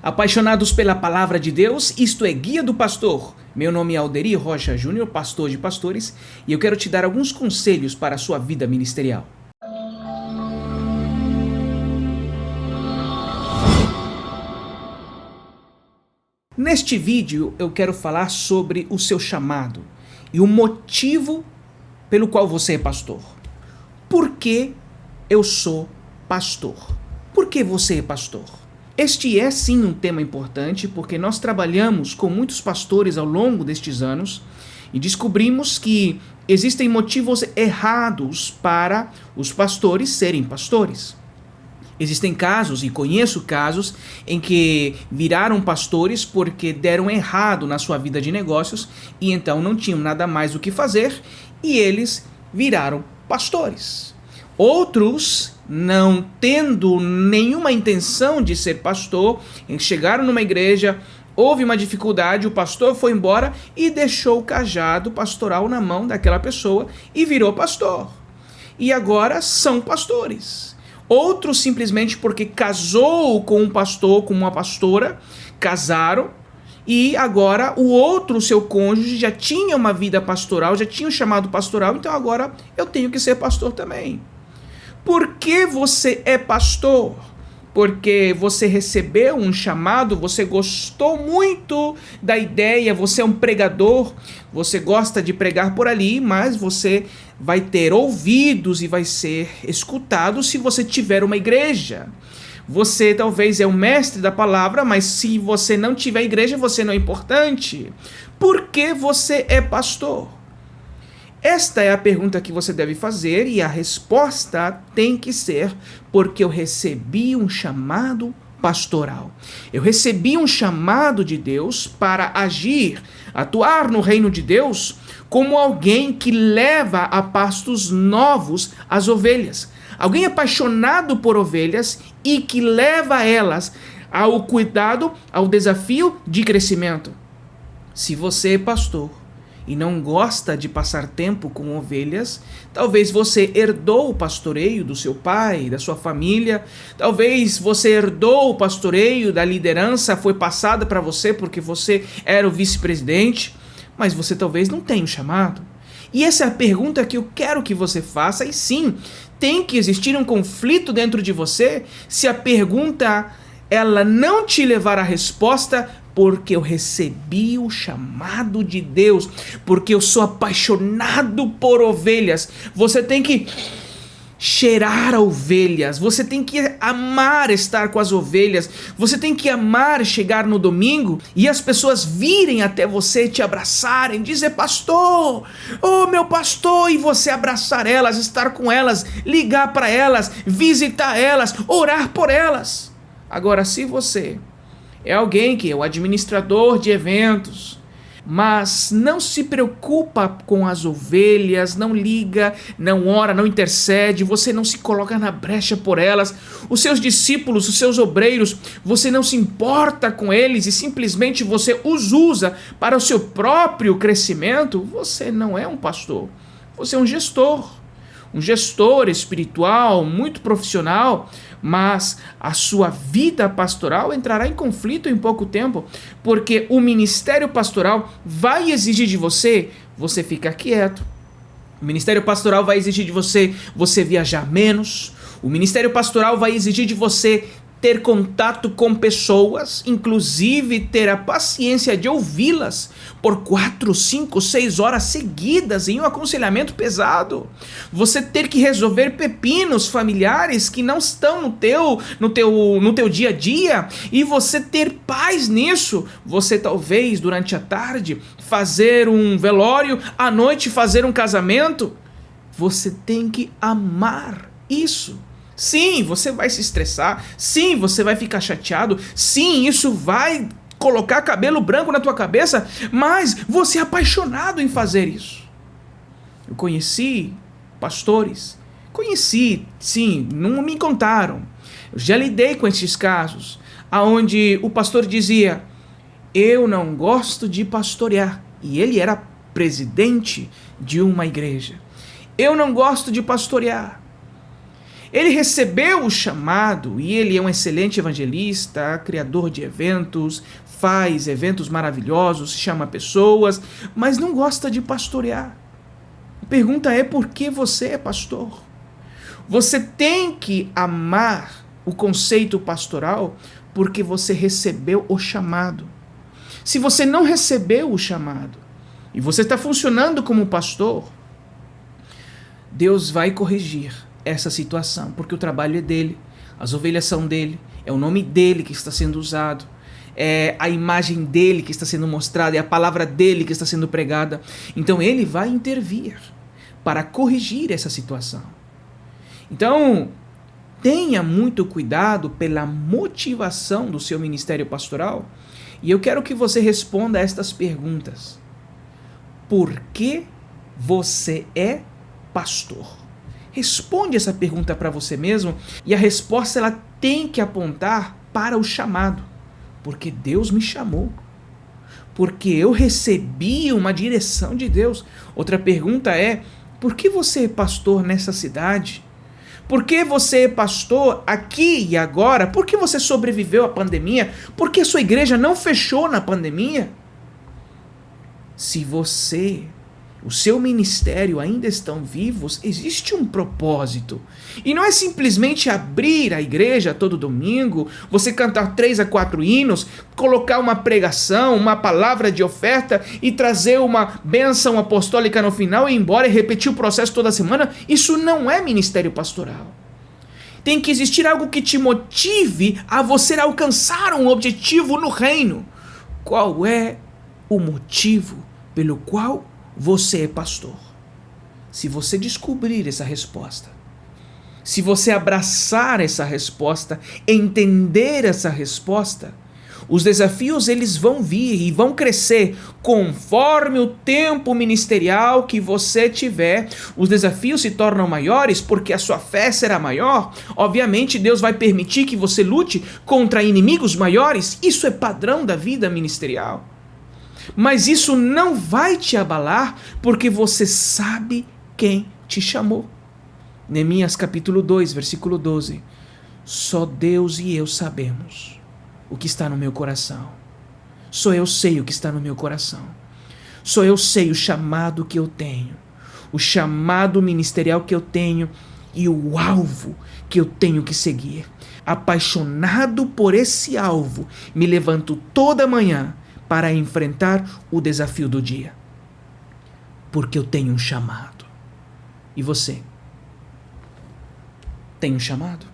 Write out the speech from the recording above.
Apaixonados pela palavra de Deus, isto é Guia do Pastor. Meu nome é Alderir Rocha Júnior, pastor de pastores, e eu quero te dar alguns conselhos para a sua vida ministerial. Neste vídeo eu quero falar sobre o seu chamado e o motivo pelo qual você é pastor. Por que eu sou pastor? Por que você é pastor? Este é sim um tema importante porque nós trabalhamos com muitos pastores ao longo destes anos e descobrimos que existem motivos errados para os pastores serem pastores. Existem casos, e conheço casos, em que viraram pastores porque deram errado na sua vida de negócios e então não tinham nada mais o que fazer e eles viraram pastores. Outros, não tendo nenhuma intenção de ser pastor, chegaram numa igreja, houve uma dificuldade, o pastor foi embora e deixou o cajado pastoral na mão daquela pessoa e virou pastor. E agora são pastores. Outros simplesmente porque casou com um pastor, com uma pastora, casaram e agora o outro, seu cônjuge, já tinha uma vida pastoral, já tinha um chamado pastoral, então agora eu tenho que ser pastor também. Por que você é pastor? Porque você recebeu um chamado, você gostou muito da ideia, você é um pregador, você gosta de pregar por ali, mas você vai ter ouvidos e vai ser escutado se você tiver uma igreja. Você talvez é o mestre da palavra, mas se você não tiver igreja, você não é importante. Por que você é pastor? Esta é a pergunta que você deve fazer e a resposta tem que ser porque eu recebi um chamado pastoral. Eu recebi um chamado de Deus para agir, atuar no reino de Deus como alguém que leva a pastos novos as ovelhas. Alguém apaixonado por ovelhas e que leva elas ao cuidado, ao desafio de crescimento. Se você é pastor e não gosta de passar tempo com ovelhas, talvez você herdou o pastoreio do seu pai, da sua família, talvez você herdou o pastoreio da liderança, foi passada para você porque você era o vice-presidente, mas você talvez não tenha um chamado. E essa é a pergunta que eu quero que você faça, e sim, tem que existir um conflito dentro de você se a pergunta ela não te levar à resposta porque eu recebi o chamado de Deus, porque eu sou apaixonado por ovelhas. Você tem que cheirar a ovelhas, você tem que amar estar com as ovelhas, você tem que amar chegar no domingo e as pessoas virem até você, te abraçarem, dizer pastor, oh meu pastor, e você abraçar elas, estar com elas, ligar para elas, visitar elas, orar por elas. Agora, se você é alguém que é o administrador de eventos, mas não se preocupa com as ovelhas, não liga, não ora, não intercede, você não se coloca na brecha por elas, os seus discípulos, os seus obreiros, você não se importa com eles e simplesmente você os usa para o seu próprio crescimento, você não é um pastor, você é um gestor espiritual, muito profissional, mas a sua vida pastoral entrará em conflito em pouco tempo, porque o ministério pastoral vai exigir de você ficar quieto. O ministério pastoral vai exigir de você viajar menos. O ministério pastoral vai exigir de você ter contato com pessoas, inclusive ter a paciência de ouvi-las por 4, 5, 6 horas seguidas em um aconselhamento pesado. Você ter que resolver pepinos familiares que não estão no teu dia a dia e você ter paz nisso. Você talvez durante a tarde fazer um velório, à noite fazer um casamento. Você tem que amar isso. Sim, você vai se estressar. Sim, você vai ficar chateado. Sim, isso vai colocar cabelo branco na tua cabeça, mas você é apaixonado em fazer isso. Eu conheci pastores. Sim, não me contaram. Eu já lidei com esses casos, aonde o pastor dizia, eu não gosto de pastorear. E ele era presidente de uma igreja. Eu não gosto de pastorear. Ele recebeu o chamado e ele é um excelente evangelista, criador de eventos, faz eventos maravilhosos, chama pessoas, mas não gosta de pastorear. A pergunta é: por que você é pastor? Você tem que amar o conceito pastoral porque você recebeu o chamado. Se você não recebeu o chamado e você está funcionando como pastor, Deus vai corrigir essa situação, porque o trabalho é dele, as ovelhas são dele, é o nome dele que está sendo usado, é a imagem dele que está sendo mostrada, é a palavra dele que está sendo pregada. Então ele vai intervir para corrigir essa situação. Então, tenha muito cuidado pela motivação do seu ministério pastoral, e eu quero que você responda a estas perguntas. Por que você é pastor? Responde essa pergunta para você mesmo, e a resposta ela tem que apontar para o chamado. Porque Deus me chamou. Porque eu recebi uma direção de Deus. Outra pergunta é: por que você é pastor nessa cidade? Por que você é pastor aqui e agora? Por que você sobreviveu à pandemia? Por que a sua igreja não fechou na pandemia? Se você, o seu ministério ainda estão vivos, existe um propósito. E não é simplesmente abrir a igreja todo domingo, você cantar 3 a 4 hinos, colocar uma pregação, uma palavra de oferta e trazer uma bênção apostólica no final e ir embora e repetir o processo toda semana. Isso não é ministério pastoral. Tem que existir algo que te motive a você alcançar um objetivo no reino. Qual é o motivo pelo qual você é pastor? Se você descobrir essa resposta, se você abraçar essa resposta, entender essa resposta, os desafios eles vão vir e vão crescer conforme o tempo ministerial que você tiver. Os desafios se tornam maiores porque a sua fé será maior. Obviamente Deus vai permitir que você lute contra inimigos maiores. Isso é padrão da vida ministerial. Mas isso não vai te abalar porque você sabe quem te chamou. Neemias capítulo 2, versículo 12. Só Deus e eu sabemos o que está no meu coração. Só eu sei o que está no meu coração. Só eu sei o chamado que eu tenho, o chamado ministerial que eu tenho e o alvo que eu tenho que seguir. Apaixonado por esse alvo, me levanto toda manhã para enfrentar o desafio do dia. Porque eu tenho um chamado. E você? Tem um chamado?